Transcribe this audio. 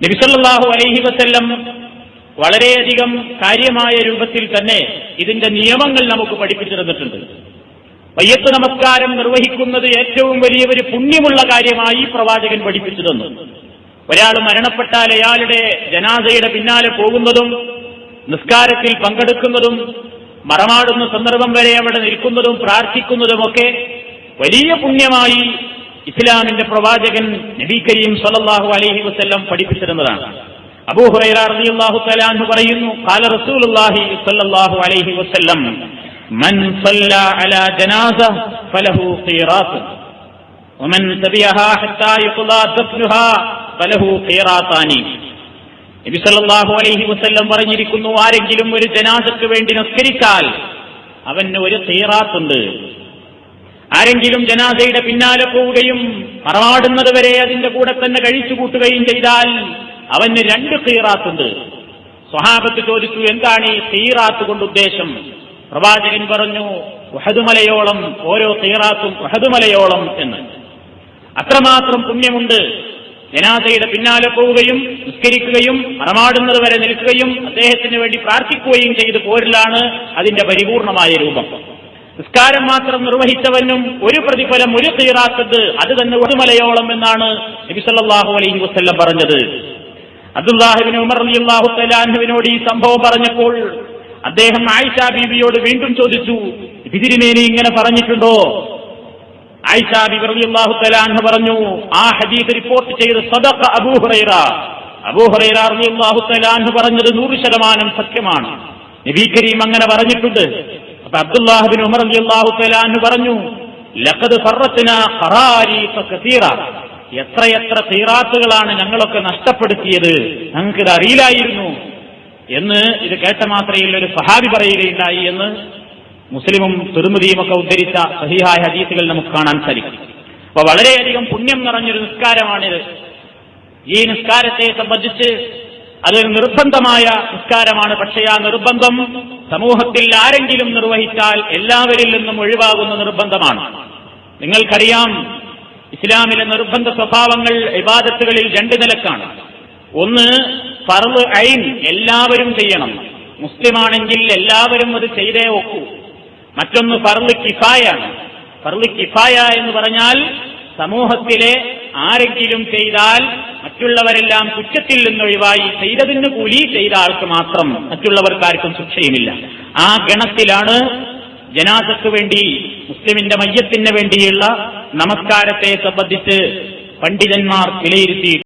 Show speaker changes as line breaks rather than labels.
നബി സല്ലല്ലാഹു അലൈഹി വസല്ലം വളരെയധികം കാര്യമായ രൂപത്തിൽ തന്നെ ഇതിന്റെ നിയമങ്ങൾ നമുക്ക് പഠിപ്പിച്ചു തന്നിട്ടുണ്ട്. മയ്യത്ത് നമസ്കാരം നിർവഹിക്കുന്നത് ഏറ്റവും വലിയ ഒരു പുണ്യമുള്ള കാര്യമായി പ്രവാചകൻ പഠിപ്പിച്ചു തന്നു. ഒരാൾ മരണപ്പെട്ടാൽ അയാളുടെ ജനാസയുടെ പിന്നാലെ പോകുന്നതും നിസ്കാരത്തിൽ പങ്കെടുക്കുന്നതും മറമാടുന്ന സന്ദർഭം വരെ അവിടെ നിൽക്കുന്നതും പ്രാർത്ഥിക്കുന്നതുമൊക്കെ വലിയ പുണ്യമായി ഇസ്ലാമിന്റെ പ്രവാചകൻ നബി കരീം സല്ലല്ലാഹു അലൈഹി വസല്ലം പഠിപ്പിച്ചിരുന്നതാണ്. അബൂ ഹുറൈറ റളിയല്ലാഹു തആല അൻഹു പറയുന്നു, ഖാല റസൂലുള്ളാഹി സ്വല്ലല്ലാഹു അലൈഹി വസല്ലം മൻ സല്ല അലാ ജനാസ ഫലഹു ഖീറാത്ത് വമൻ തബിഅഹാ ഹത്താ യുഖ്ലാ ദഫ്നുഹാ ഫലഹു ഖീറാത്താനി. നബി സല്ലല്ലാഹു അലൈഹി വസല്ലം പറഞ്ഞിരിക്കുന്നു, ആരെങ്കിലും ഒരു ജനാസക്ക് വേണ്ടി നിസ്കരിച്ചാൽ അവന് ഒരു ഖീറാത്തുണ്ട്. ആരെങ്കിലും ജനാസയുടെ പിന്നാലെ പോവുകയും മറമാടുന്നത് വരെ അതിന്റെ കൂടെ തന്നെ കഴിച്ചു കൂട്ടുകയും ചെയ്താൽ അവന് 2 ഖീറാത്തുണ്ട്. സ്വഹാബത്ത് ചോദിച്ചു, എന്താണ് ഈ ഖീറാത്ത് കൊണ്ട് ഉദ്ദേശം? പ്രവാചകൻ പറഞ്ഞു, ഉഹദ് മലയോളം, ഓരോ ഖീറാത്തും ഉഹദ് മലയോളം എന്ന്. അത്രമാത്രം പുണ്യമുണ്ട്. ജനാസയുടെ പിന്നാലെ പോവുകയും നിസ്കരിക്കുകയും മറമാടുന്നത് വരെ നിൽക്കുകയും അദ്ദേഹത്തിന് വേണ്ടി പ്രാർത്ഥിക്കുകയും ചെയ്ത് പോരലാണ് അതിന്റെ പരിപൂർണമായ രൂപം. നിസ്കാരം മാത്രം നിർവഹിച്ചവനും ഒരു പ്രതിഫലം, ഒരു ഖീറാത്ത്, അത് തന്നെ ഉഹദ് മലയോളം എന്നാണ് നബി സല്ലല്ലാഹു അലൈഹി വസല്ലം പറഞ്ഞത്. അബ്ദുല്ലാഹ് ഇബ്നു ഉമർ റളിയല്ലാഹു തആല അൻഹുവിനോട് ഈ സംഭവം പറഞ്ഞപ്പോൾ അദ്ദേഹം ആയിഷ ബീവിയോട് വീണ്ടും ചോദിച്ചു, തിരുമേനി ഇങ്ങനെ പറഞ്ഞിട്ടുണ്ടോ? ആയിഷ ബീവി റളിയല്ലാഹു തആല അൻഹ പറഞ്ഞു, ആ ഹദീസ് റിപ്പോർട്ട് ചെയ്ത് സദഖ അബൂ ഹുറൈറ. അബൂ ഹുറൈറ റളിയല്ലാഹു തആല അൻഹു പറഞ്ഞത് 100% സത്യമാണ്. നബി കരീം അങ്ങനെ പറഞ്ഞിട്ടുണ്ട്. അപ്പൊ അബ്ദുല്ലാഹ് ഇബ്നു ഉമർ റളിയല്ലാഹു തആല അൻഹു പറഞ്ഞു, ലഖദ് ഫറത്നാ ഖറാരീഖ കസീറ. എത്രയെത്ര ഖീറാത്തുകളാണ് ഞങ്ങളൊക്കെ നഷ്ടപ്പെടുത്തിയത്, ഞങ്ങൾക്കിത് അറിയില്ലായിരുന്നു എന്ന് ഇത് കേട്ട മാത്രയിൽ ഒരു സഹാബി പറയുകയുണ്ടായി എന്ന് മുസ്ലിമും തിർമിദിയും ഒക്കെ ഉദ്ധരിച്ച സഹീഹായ ഹദീസുകൾ നമുക്ക് കാണാൻ സാധിക്കും. അപ്പൊ വളരെയധികം പുണ്യം നിറഞ്ഞൊരു നിസ്കാരമാണിത്. ഈ നിസ്കാരത്തെ സംബന്ധിച്ച് അതൊരു നിർബന്ധമായ നിസ്കാരമാണ്. പക്ഷേ ആ നിർബന്ധം സമൂഹത്തിൽ ആരെങ്കിലും നിർവഹിച്ചാൽ എല്ലാവരിൽ നിന്നും ഒഴിവാകുന്ന നിർബന്ധമാണ്. നിങ്ങൾക്കറിയാം, ഇസ്ലാമിലെ നിർബന്ധ സ്വഭാവങ്ങൾ ഇബാദത്തുകളിൽ 2 നിലക്കാണ്. ഒന്ന് ഫർള് ഐൻ, എല്ലാവരും ചെയ്യണം. മുസ്ലിമാണെങ്കിൽ എല്ലാവരും അത് ചെയ്തേ ഒക്കൂ. മറ്റൊന്ന് ഫർള് കിഫായാണ്. ഫർള് കിഫായ എന്ന് പറഞ്ഞാൽ സമൂഹത്തിലെ ആരെങ്കിലും ചെയ്താൽ മറ്റുള്ളവരെല്ലാം കുറ്റത്തിൽ നിന്നൊഴിവായി ചെയ്തതിന് കൂലി ചെയ്ത ആൾക്ക് മാത്രം, മറ്റുള്ളവർക്കാർക്കും ശിക്ഷയുമില്ല. ആ ഗണത്തിലാണ് ജനാസക്ക് വേണ്ടി, മുസ്ലിമിന്റെ മയ്യത്തിന് വേണ്ടിയുള്ള നമസ്കാരത്തെ സംബന്ധിച്ച് പണ്ഡിതന്മാർ വിലയിരുത്തി